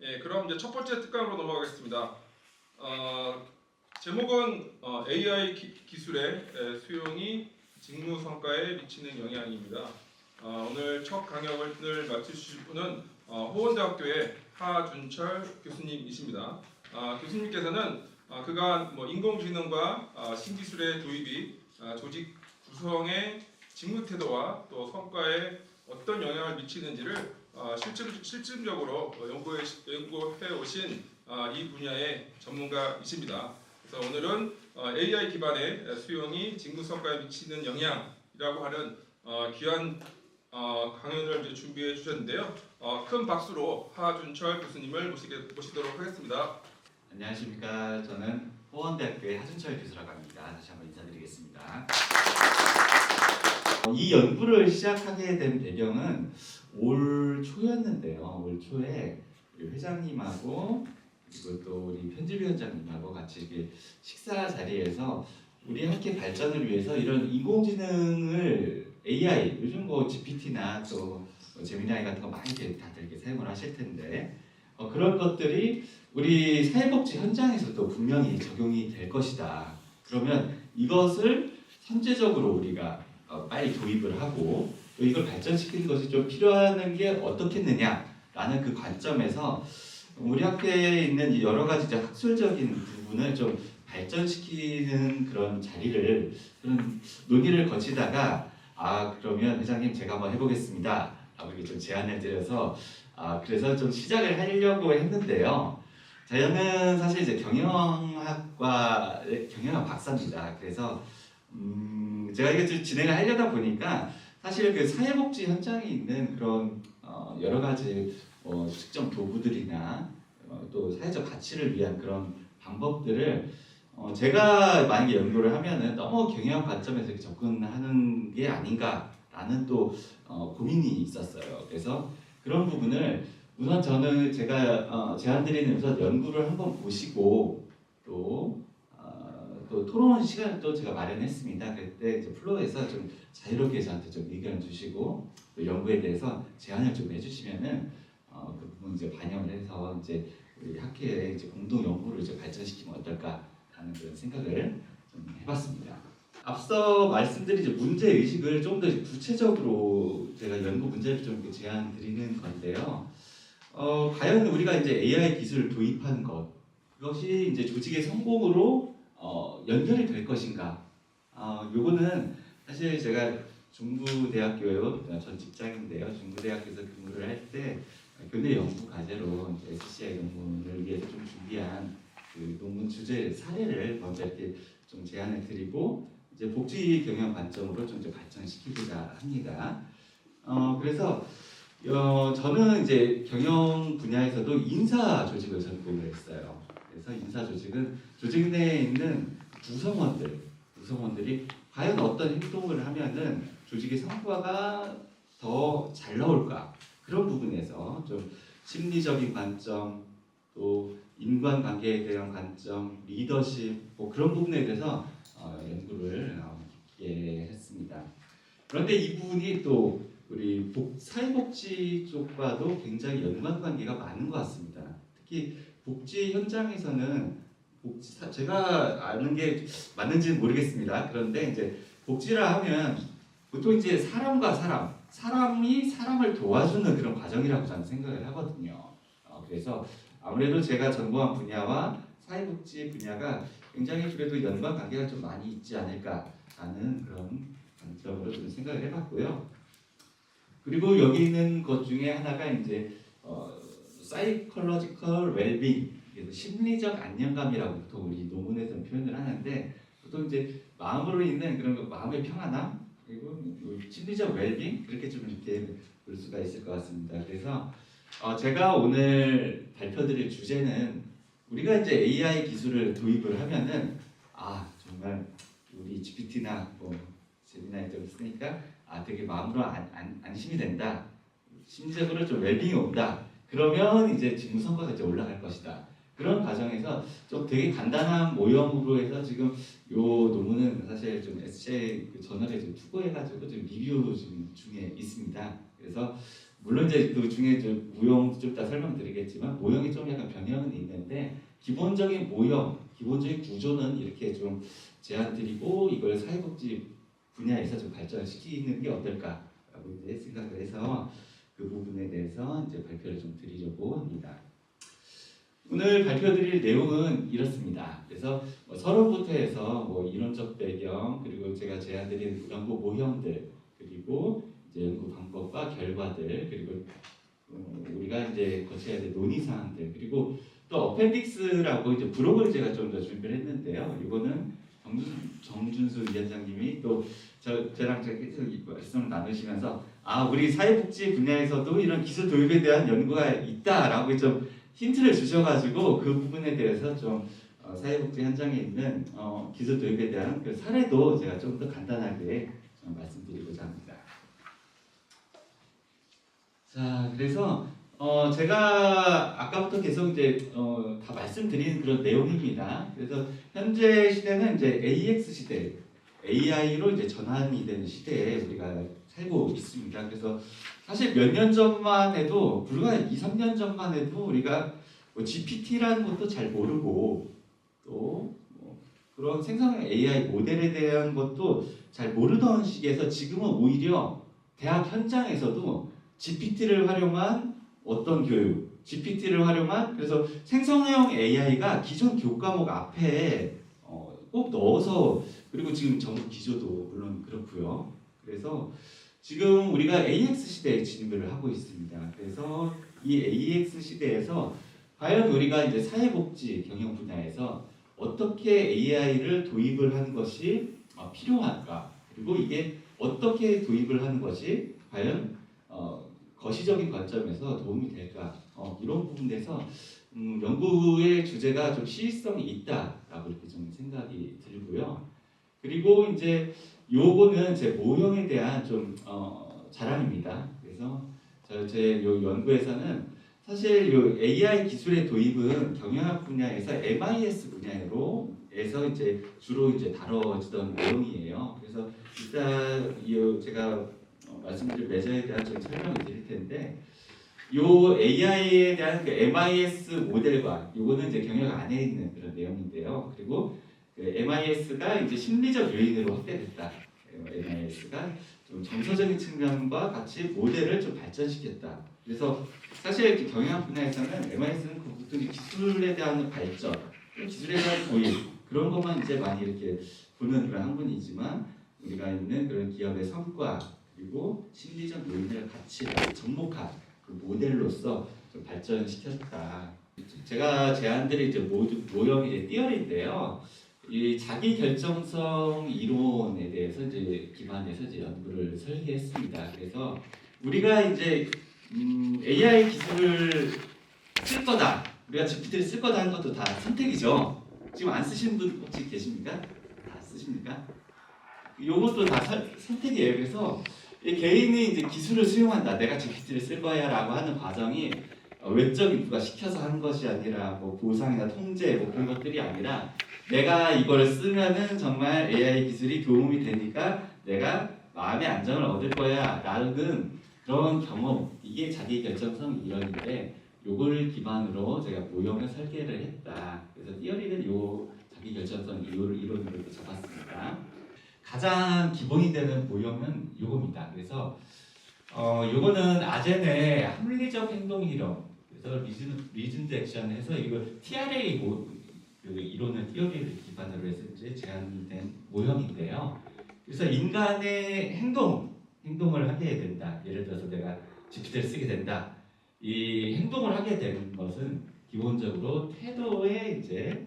예, 그럼 이제 첫 번째 특강으로 넘어가겠습니다. 제목은 AI 기술의 수용이 직무 성과에 미치는 영향입니다. 오늘 첫 강연을 맡으실 분은 호원대학교의 하준철 교수님이십니다. 교수님께서는 그간 인공지능과 신기술의 도입이 조직 구성의 직무 태도와 또 성과에 어떤 영향을 미치는지를 실증적으로 연구해 오신 이 분야의 전문가이십니다. 그래서 오늘은 AI 기반의 수용이 직무 성과에 미치는 영향이라고 하는 귀한 강연을 이제 준비해 주셨는데요. 큰 박수로 하준철 교수님을 모시도록 하겠습니다. 안녕하십니까. 저는 호원대학교의 하준철 교수라고 합니다. 다시 한번 인사드리겠습니다. 이 연구를 시작하게 된 배경은 올 초였는데요. 올 초에 우리 회장님하고 그리고 또 우리 편집위원장님하고 같이 이렇게 식사 자리에서 우리 학회 발전을 위해서 이런 인공지능을 AI, 요즘 GPT나 또 제미나이 같은 거 많이 다들 이렇게 사용을 하실 텐데 그런 것들이 우리 사회복지 현장에서도 분명히 적용이 될 것이다. 그러면 이것을 선제적으로 우리가 빨리 도입을 하고 또 이걸 발전시키는 것이 좀 필요한 게 어떻겠느냐라는 그 관점에서 우리 학교에 있는 여러 가지 학술적인 부분을 좀 발전시키는 그런 자리를 그런 논의를 거치다가 그러면 회장님 제가 한번 해보겠습니다. 라고 이렇게 좀 제안을 드려서 그래서 좀 시작을 하려고 했는데요. 저는 사실 이제 경영학 박사입니다. 그래서 제가 이게 좀 진행을 하려다 보니까 사실 그 사회복지 현장에 있는 그런 여러 가지 특정 도구들이나 또 사회적 가치를 위한 그런 방법들을 제가 만약에 연구를 하면은 너무 경영학 관점에서 이렇게 접근하는 게 아닌가라는 또 고민이 있었어요. 그래서 그런 부분을 우선 저는 제가 제안드리는 우선 연구를 한번 보시고 또 토론 시간을 또 제가 마련했습니다. 그때 이제 플로어에서 좀 자유롭게 저한테 좀 의견 주시고 또 연구에 대해서 제안을 좀 해주시면은 그 부분 이제 반영을 해서 이제 우리 학회에 이제 공동 연구를 이제 발전시키면 어떨까라는 그런 생각을 좀 해봤습니다. 앞서 말씀드린 이제 문제 의식을 좀 더 구체적으로 제가 연구 문제를 좀 이렇게 제안 드리는 건데요. 과연 우리가 이제 AI 기술을 도입하는 것 그것이 이제 조직의 성공으로 연결이 될 것인가? 요거는 사실 제가 중부대학교 전 직장인데요. 중부대학교에서 근무를 할 때 교내 연구 과제로 SCI 논문을 위해서 좀 준비한 그 논문 주제 사례를 먼저 이렇게 좀 제안을 드리고 이제 복지 경영 관점으로 좀 이제 발전시키고자 합니다. 그래서 저는 이제 경영 분야에서도 인사 조직을 전공을 했어요. 그래서 인사 조직은 조직 내에 있는 구성원들이 과연 어떤 행동을 하면은 조직의 성과가 더 잘 나올까 그런 부분에서 좀 심리적인 관점 또 인간관계에 대한 관점 리더십 그런 부분에 대해서 연구를 깊게 했습니다. 그런데 이 부분이 또 우리 사회복지 쪽과도 굉장히 연관관계가 많은 것 같습니다. 특히 복지 현장에서는 제가 아는 게 맞는지는 모르겠습니다. 그런데 이제 복지라 하면 보통 이제 사람이 사람을 도와주는 그런 과정이라고 저는 생각을 하거든요. 그래서 아무래도 제가 전공한 분야와 사회복지 분야가 굉장히 그래도 연관관계가 좀 많이 있지 않을까라는 그런 관점으로 좀 생각을 해봤고요. 그리고 여기 있는 것 중에 하나가 이제 psychological well-being, 그래서 심리적 안정감이라고 보통 우리 논문에서 표현을 하는데 보통 이제 마음으로 있는 그런 마음의 평안함 그리고 심리적 well-being 그렇게 좀 이렇게 볼 수가 있을 것 같습니다. 그래서 제가 오늘 발표드릴 주제는 우리가 이제 AI 기술을 도입을 하면은 정말 우리 GPT나 제미나이 좀 쓰니까 되게 마음으로 안심이 된다. 심리적으로 좀 웰빙이 온다. 그러면 이제 직무 성과가 이제 올라갈 것이다. 그런 과정에서 좀 되게 간단한 모형으로 해서 지금 요 논문은 사실 좀 SJ 저널에 좀 투고해가지고 좀 리뷰 중에 있습니다. 그래서 물론 이제 그 중에 좀 모형 좀 이따 설명드리겠지만 모형이 좀 약간 변형은 있는데 기본적인 모형, 기본적인 구조는 이렇게 좀 제안드리고 이걸 사회복지 분야에서 좀 발전시키는 게 어떨까라고 이제 생각을 해서 그 부분에 대해서 이제 발표를 좀 드리려고 합니다. 오늘 발표드릴 내용은 이렇습니다. 그래서 서론부터 해서 뭐 이론적 배경 그리고 제가 제안드린 연구 모형들 그리고 이제 연구 방법과 결과들 그리고 우리가 이제 거쳐야 될 논의 사항들 그리고 또 어펜딕스라고 이제 블록을 제가 좀 더 준비를 했는데요. 이거는 정준수 위원장님이 또 저랑 계속 말씀을 나누시면서 우리 사회복지 분야에서도 이런 기술 도입에 대한 연구가 있다라고 좀 힌트를 주셔가지고 그 부분에 대해서 좀 사회복지 현장에 있는 기술 도입에 대한 그 사례도 제가 좀 더 간단하게 좀 말씀드리고자 합니다. 자, 그래서 제가 아까부터 계속 이제 다 말씀드린 그런 내용입니다. 그래서 현재 시대는 이제 AX 시대, AI로 이제 전환이 되는 시대에 우리가 살고 있습니다. 그래서 사실 몇 년 전만 해도 불과 2, 3년 전만 해도 우리가 뭐 GPT라는 것도 잘 모르고 또 그런 생성형 AI 모델에 대한 것도 잘 모르던 시기에서 지금은 오히려 대학 현장에서도 GPT를 활용한 어떤 교육, GPT를 활용한 그래서 생성형 AI가 기존 교과목 앞에 꼭 넣어서 그리고 지금 전국 기조도 물론 그렇고요. 그래서 지금 우리가 AX 시대에 진입을 하고 있습니다. 그래서 이 AX 시대에서 과연 우리가 이제 사회복지 경영 분야에서 어떻게 AI를 도입을 하는 것이 필요할까? 그리고 이게 어떻게 도입을 하는 것이 과연 거시적인 관점에서 도움이 될까? 이런 부분에서 연구의 주제가 좀 시의성이 있다라고 이렇게 좀 생각이 들고요. 그리고 이제 요거는 제 모형에 대한 좀 자랑입니다. 그래서 제 요 연구에서는 사실 요 AI 기술의 도입은 경영학 분야에서 MIS 분야로에서 이제 주로 이제 다뤄지던 내용이에요. 그래서 일단 제가 말씀드릴 메저에 대한 좀 설명을 드릴 텐데 요 AI에 대한 그 MIS 모델과 요거는 이제 경영 안에 있는 그런 내용인데요. 그리고 그 MIS가 이제 심리적 요인으로 확대됐다. MIS가 좀 정서적인 측면과 같이 모델을 좀 발전시켰다. 그래서 사실 경영학 분야에서는 MIS는 보통 기술에 대한 발전, 기술에 대한 도입 그런 것만 이제 많이 이렇게 보는 그런 학문이지만 우리가 있는 그런 기업의 성과 그리고 심리적 요인을 같이 접목한 그 모델로서 좀 발전시켰다. 제가 제안드린 이제 모형이 이제 띠어리인데요. 이 자기 결정성 이론에 대해서 이제 기반해서 이제 연구를 설계했습니다. 그래서 우리가 이제 AI 기술을 쓸 거다, 우리가 GPT를 쓸 거다 하는 것도 다 선택이죠. 지금 안 쓰시는 분 혹시 계십니까? 다 쓰십니까? 요것도 다 선택이에요. 그래서 개인이 이제 기술을 수용한다, 내가 GPT를 쓸 거야라고 하는 과정이 외적인 누가 시켜서 하는 것이 아니라 뭐 보상이나 통제 뭐 그런 것들이 아니라 내가 이걸 쓰면은 정말 AI 기술이 도움이 되니까 내가 마음의 안정을 얻을 거야 라는 그런 경험, 이게 자기 결정성 이론인데 요걸 기반으로 제가 모형을 설계를 했다. 그래서 띠어리는 요 자기 결정성 이론으로 잡았습니다. 가장 기본이 되는 모형은 요겁니다. 그래서 요거는 아젠의 합리적 행동 이론, 그래서 리즌드 액션 해서 이거 TRA 그 이론을 띠어리를 기반으로 해서 이제 제안된 모형인데요. 그래서 인간의 행동을 하게 된다. 예를 들어서 내가 GPT를 쓰게 된다. 이 행동을 하게 되는 것은 기본적으로 태도에 이제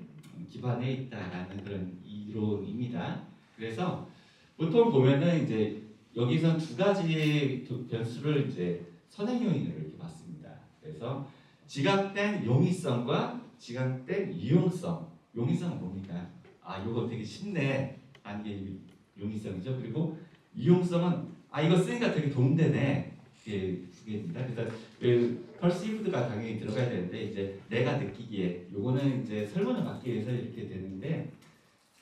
기반해 있다라는 그런 이론입니다. 그래서 보통 보면은 이제 여기서 두 가지 변수를 이제 선행 요인으로 이렇게 봤습니다. 그래서 지각된 용이성과 지각된 유용성. 용이성은 뭡니까? 이거 되게 쉽네. 이게 용이성이죠. 그리고 유용성은 이거 쓰니까 되게 도움되네. 이게 두 개입니다. 그래서 perceived가 당연히 들어가야 되는데 이제 내가 느끼기에 요거는 이제 설문을 받기 위해서 이렇게 되는데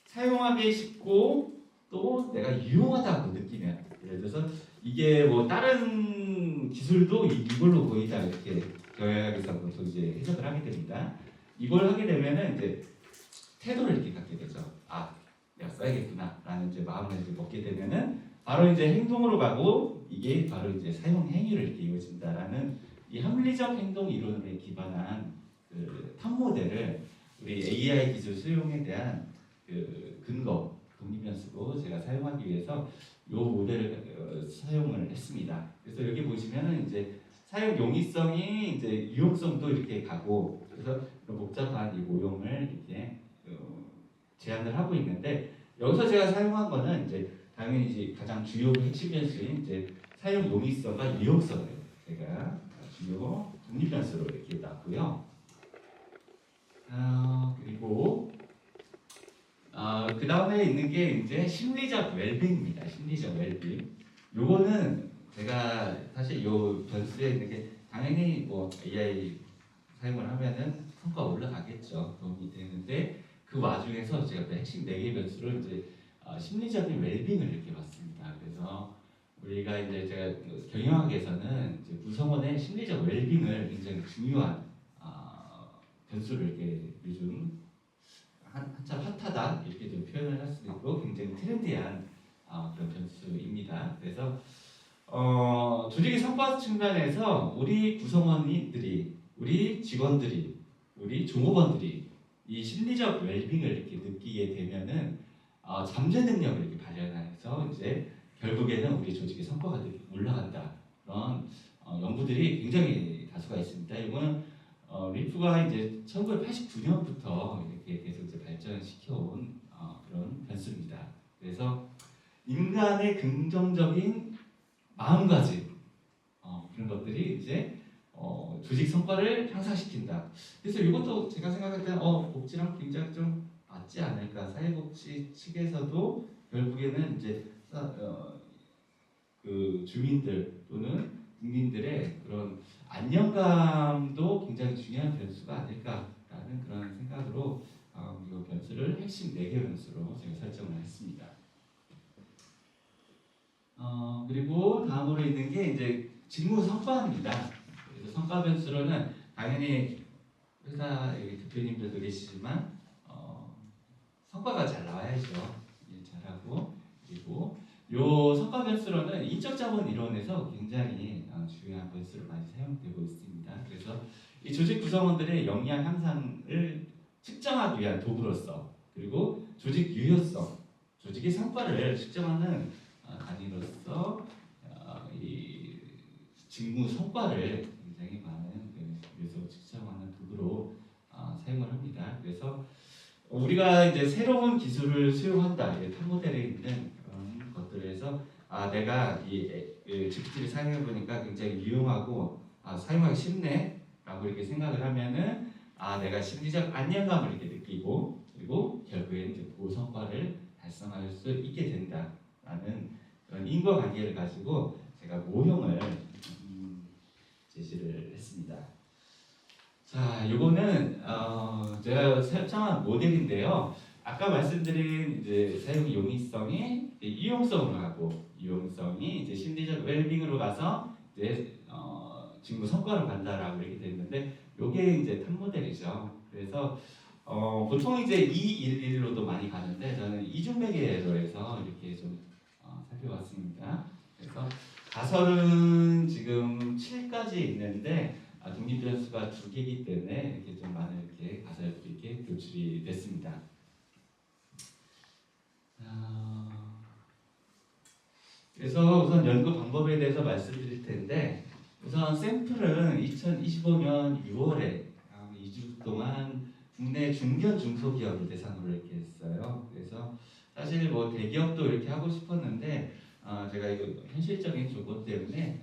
사용하기 쉽고 또 내가 유용하다고 느끼면 예를 들어서 이게 뭐 다른 이런 기술도 이걸로 거의 다 이렇게 경영학에서 보통 이제 해석을 하게 됩니다. 이걸 하게 되면은 이제 태도를 이렇게 갖게 되죠. 아, 내가 써야겠구나라는 이제 마음을 이제 먹게 되면은 바로 이제 행동으로 가고 이게 바로 이제 사용 행위를 이렇게 이어진다라는 이 합리적 행동 이론에 기반한 그 탑 모델을 우리 AI 기술 수용에 대한 그 근거 독립연수로 제가 사용하기 위해서 이 모델을 사용을 했습니다. 그래서 여기 보시면은 이제 사용 용이성이 이제 유용성도 이렇게 가고 그래서 복잡한 이 모형을 이렇게 제안을 하고 있는데 여기서 제가 사용한 거는 이제 당연히 이제 가장 주요 핵심 변수인 이제 사용 용이성과 유용성을 제가 주요 독립 변수로 이렇게 놨고요. 그리고 그 다음에 있는 게 이제 심리적 웰빙입니다. 심리적 웰빙. 요거는 제가 사실 요 변수에 있는 게 당연히 뭐 AI 사용을 하면은 성과 올라가겠죠. 도움이 되는데 그 와중에서 제가 그 핵심 4개 변수를 이제 심리적인 웰빙을 이렇게 봤습니다. 그래서 우리가 이제 제가 경영학에서는 이제 구성원의 심리적 웰빙을 굉장히 중요한 변수를 이렇게 요즘 한참 핫하다 이렇게 좀 표현을 할 수도 있고 굉장히 트렌디한 그런 변수입니다. 그래서 조직의 성과 측면에서 우리 구성원들이, 우리 직원들이, 우리 종업원들이 이 심리적 웰빙을 이렇게 느끼게 되면은 잠재 능력을 이렇게 발현해서 이제 결국에는 우리 조직의 성과가 올라간다. 그런 연구들이 굉장히 다수가 있습니다. 이거는 리프가 이제 1989년부터 이렇게 계속 이제 발전시켜온 그런 변수입니다. 그래서 인간의 긍정적인 마음가짐 그런 것들이 이제 조직 성과를 향상시킨다. 그래서 이것도 제가 생각할 때는 복지랑 굉장히 좀 맞지 않을까. 사회복지 측에서도 결국에는 이제 그 주민들 또는 국민들의 그런 안정감도 굉장히 중요한 변수가 아닐까라는 그런 생각으로 이 변수를 핵심 4개 변수로 제가 설정을 했습니다. 그리고 다음으로 있는 게 이제 직무 성과입니다. 그래서 성과 변수로는 당연히 회사 대표님들도 계시지만 성과가 잘 나와야죠. 일 잘하고 그리고 요 성과 변수로는 인적 자본 이론에서 굉장히 중요한 변수로 많이 사용되고 있습니다. 그래서 이 조직 구성원들의 역량 향상을 측정하기 위한 도구로서 그리고 조직 유효성, 조직의 성과를 측정하는 단위로서 이 직무 성과를 굉장히 많은 요소 측정하는 도구로 사용을 합니다. 그래서 우리가 이제 새로운 기술을 수용한다, 탑 모델에 있는 그런 것들에서 내가 이 GPT를 사용해 보니까 굉장히 유용하고 사용하기 쉽네라고 이렇게 생각을 하면은 내가 심리적 안정감을 이렇게 느끼고 그리고 결국에 이제 그 성과를 달성할 수 있게 된다라는 그런 인과관계를 가지고 제가 모형을 제시를 했습니다. 자, 요거는 제가 설정한 모델인데요. 아까 말씀드린 이제 사용 용이성이 유용성으로 가고 유용성이 이제 심리적 웰빙으로 가서 이제 직무 성과로 간다라고 이렇게 됐는데 요게 이제 탑 모델이죠. 그래서 보통 이제 211로도 많이 가는데 저는 이중매개로 해서 이렇게 좀 살펴봤습니다. 그래서 가설은 지금 7까지 있는데 독립 변수가 2개이기 때문에 이렇게 좀 많은 이렇게 가설들이 이렇게 도출이 됐습니다. 그래서 우선 연구 방법에 대해서 말씀드릴 텐데 우선 샘플은 2025년 6월에 2주 동안 국내 중견 중소기업을 대상으로 이렇게 했어요. 그래서 사실 뭐 대기업도 이렇게 하고 싶었는데 제가 이거 현실적인 조건 때문에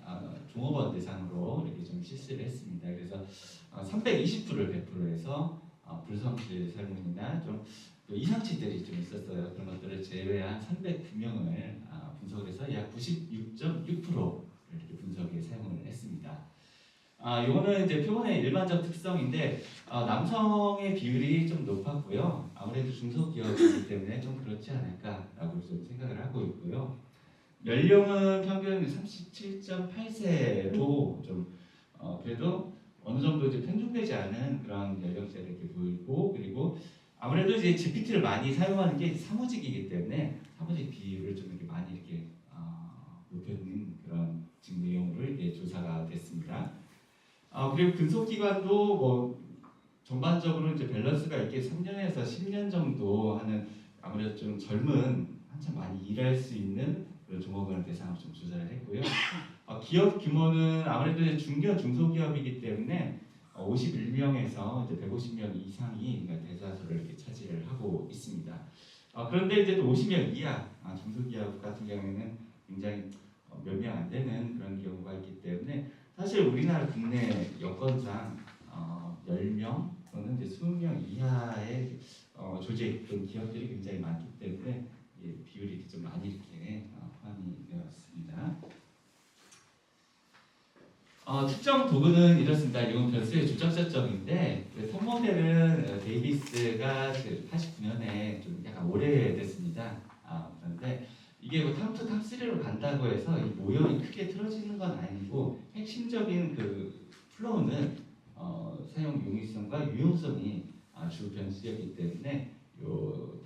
종업원 대상으로 이렇게 좀 실시를 했습니다. 그래서 320%를 배포를 해서 불성실 설문이나 좀 이상치들이 좀 있었어요. 그런 것들을 제외한 309명을 분석을 해서 약 96.6% 이렇게 분석에 사용을 했습니다. 이거는 이제 표본의 일반적 특성인데 남성의 비율이 좀 높았고요. 아무래도 중소기업이기 때문에 좀 그렇지 않을까라고 좀 생각을 하고 있고요. 연령은 평균 37.8세로 좀 그래도 어느 정도 이제 편중되지 않은 그런 연령대를 이렇게 보이고, 그리고 아무래도 이제 GPT를 많이 사용하는 게 사무직이기 때문에 사무직 비율을 좀 이렇게 많이 이렇게 높여는 그런 지금 내용으로 이렇게 조사가 됐습니다. 그리고 근속기간도 뭐 전반적으로 이제 밸런스가 있게 3년에서 10년 정도 하는 아무래도 좀 젊은 한참 많이 일할 수 있는 그런 종업원을 대상으로 좀 조사를 했고요. 기업 규모는 아무래도 이제 중견 중소기업이기 때문에 51명에서 이제 150명 이상이 대다수를 이렇게 차지를 하고 있습니다. 그런데 이제 또 50명 이하 중소기업 같은 경우에는 굉장히 몇 명 안 되는 그런 경우가 있기 때문에 사실 우리나라 국내 여건상 10명 또는 이제 20명 이하의 조직 또는 기업들이 굉장히 많기 때문에 비율이 이렇게 좀 많이 이렇게 포함이 되었습니다. 특정 도구는 이렇습니다. 이건 변수의 주적절점인데 톱 모델은 데이비스가 89년에 좀 약간 오래됐습니다. 그런데 이게 뭐 탑2, 탑3로 간다고 해서 이 모형이 크게 틀어지는 건 아니고 핵심적인 그 플로우는 사용 용이성과 유용성이 주 변수였기 때문에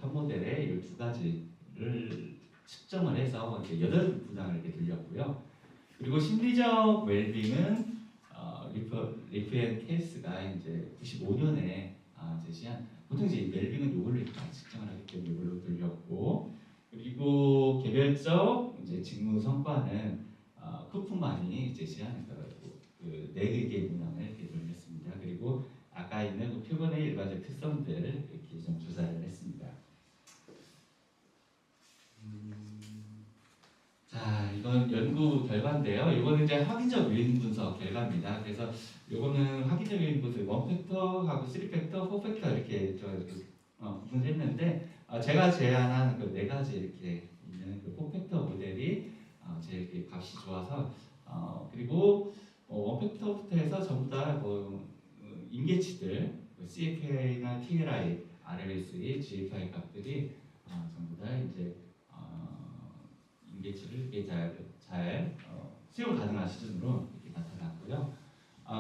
탑 모델의 이 두 가지를 측정을 해서 이렇게 8분항을 이렇게 돌렸고요. 그리고 심리적 웰빙은 리프 앤 케이스가 이제 95년에 제시한 보통 이제 웰빙은 이걸로 이렇게 측정을 하기 때문에 이걸로 돌렸고, 그리고 개별적 이제 직무 성과는 쿠프만이 제시한 그 4개의 문항을 이렇게 돌렸습니다. 그리고 아까 있는 그 표본의 일반적 특성들을 이렇게 좀 조사를 했습니다. 자, 이건 연구 결과인데요. 이거는 이제 확인적 요인 분석 결과입니다. 그래서 이거는 확인적 요인 분석 1팩터하고 3팩터, 4팩터 이렇게 구분했는데 제가 제안한 그 4가지 이렇게 있는 그 4팩터 모델이 제일 이렇게 값이 좋아서 그리고 1팩터부터 해서 전부 다 뭐 임계치들 CFA나 TLI, RLSE, GFI 값들이 전부 다 이제 임계치를 이렇게 잘 수용 가능한 수준으로 이렇게 나타났고요.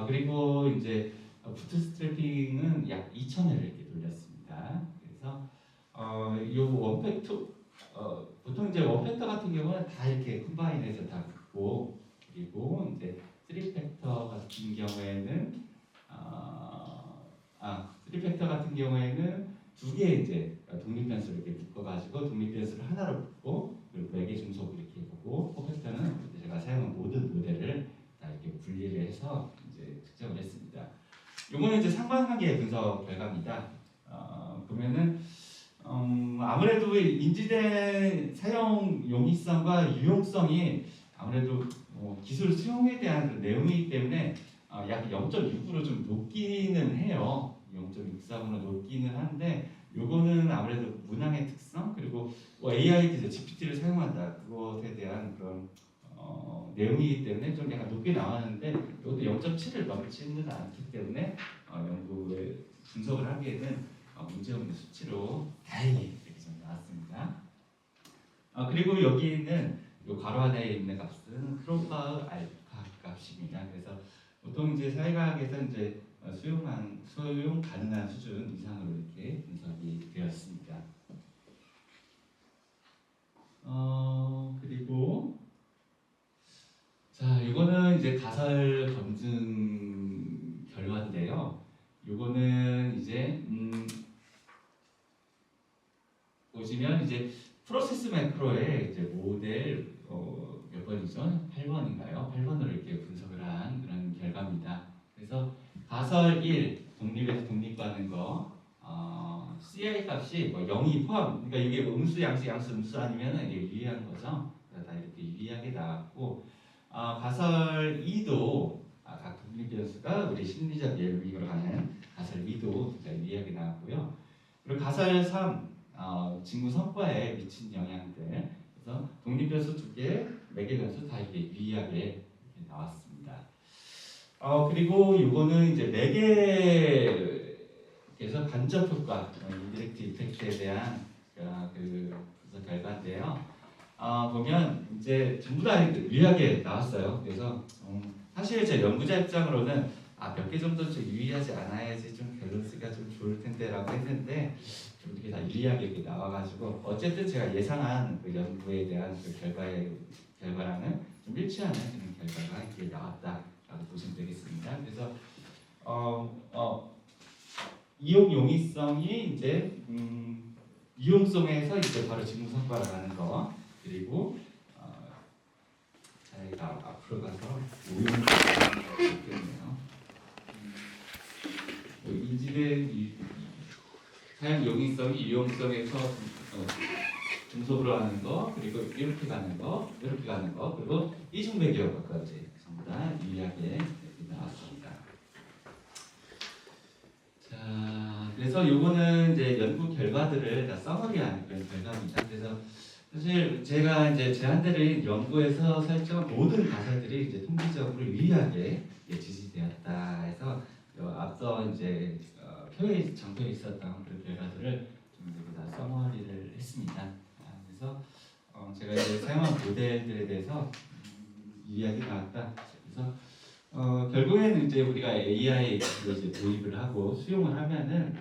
그리고 이제 부트스트래핑은 약 2,000회를 이렇게 돌렸습니다. 그래서 이 원팩터 보통 이제 원팩터 같은 경우는 다 이렇게 컴바인해서 다 붙고, 그리고 이제 3팩터 같은 경우에는 3팩터 같은 경우에는 2개 이제 독립 변수를 이렇게 묶어가지고 독립 변수를 하나로 묶고 그리고 4개 중속을 이렇게 보고, 4팩터는 제가 사용한 모든 모델을 다 이렇게 분리를 해서 이제 측정을 했습니다. 요거는 이제 상반하게 분석 결과입니다. 보면은 아무래도 인지된 사용 용이성과 유용성이 아무래도 기술 수용에 대한 그 내용이기 때문에 약 0.6으로 좀 높기는 해요. 0.63으로 높기는 한데 요거는 아무래도 문항의 특성 그리고 AI GPT를 사용한다 그것에 대한 그런 내용이기 때문에 좀 약간 높게 나왔는데 이것도 0.7을 넘지는 않기 때문에 연구에 분석을 하기에는 문제없는 수치로 다행히 이렇게 좀 나왔습니다. 그리고 여기 있는 요 괄호 하나에 있는 값은 크로바의 알파 값입니다. 그래서 보통 이제 사회과학에서 이제 수용 가능한 수준 이상으로 이렇게 분석이 되었습니다. 그리고 자, 이거는 이제 가설 검증 결과인데요. 이거는 이제 보시면 이제 프로세스 매크로의 이제 모델 몇 번이죠? 8번인가요? 8번으로 이렇게 분석을 한 그런 결과입니다. 그래서 가설 1 독립에서 독립하는 거 CI 값이 뭐 0이 포함, 그러니까 이게 음수 양수 양수 음수 아니면은 이게 유의한 거죠. 다 이렇게 유의하게 나왔고 가설 2도 각 독립 변수가 우리 심리적 예비로 하는 가설 2도 유의하게 나왔고요. 그리고 가설 3 직무 성과에 미친 영향들, 그래서 독립 변수 2개, 매개 변수 다 이렇게 유의하게 이렇게 나왔습니다. 그리고 이거는 이제 매개에서 간접 효과, 인디렉트 이펙트에 대한 그 분석 결과인데요. 보면 이제 전부 다 유의하게 나왔어요. 그래서 사실 제 연구자 입장으로는 몇 개 정도 좀 유의하지 않아야지 좀 밸런스가 좀 좋을 텐데라고 했는데 좀 이렇게 다 유의하게 이렇게 나와가지고 어쨌든 제가 예상한 그 연구에 대한 그 결과랑은 좀 일치하는 그런 결과가 이렇게 나왔다라고 보시면 되겠습니다. 그래서 이용 용이성이 이제 유용성에서 이제 바로 직무 성과를 하는 거 그리고 저희가 앞으로 가서 오용성을 볼게요. 인지된 사용 용이성이 유용성에서 중속으로 하는 거 그리고 이렇게 가는 거 그리고 이중 배경까지 전부 다 유의하게 이렇게 나왔습니다. 자, 그래서 요거는 이제 연구 결과들을 다 써머리하는 그런 결과입니다. 그래서 사실 제가 이제 제안드린 연구에서 설정 모든 가설들이 이제 통계적으로 유의하게 지지되었다 해서 앞서 이제 장표에 있었던 그런 결과들을 좀 이렇게 다 써머리를 했습니다. 그래서 제가 이제 사용한 모델들에 대해서 유의하게 나왔다. 그래서 결국에는 이제 우리가 AI를 이제 도입을 하고 수용을 하면은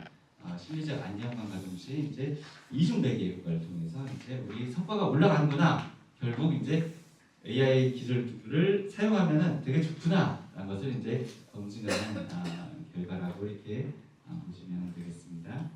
심리적 안정감과 동시에 이제 이중 배기 효과를 통해서 이제 우리 성과가 올라가는구나. 결국 이제 AI 기술을 사용하면은 되게 좋구나라는 것을 이제 검증하는 결과라고 이렇게 보시면 되겠습니다.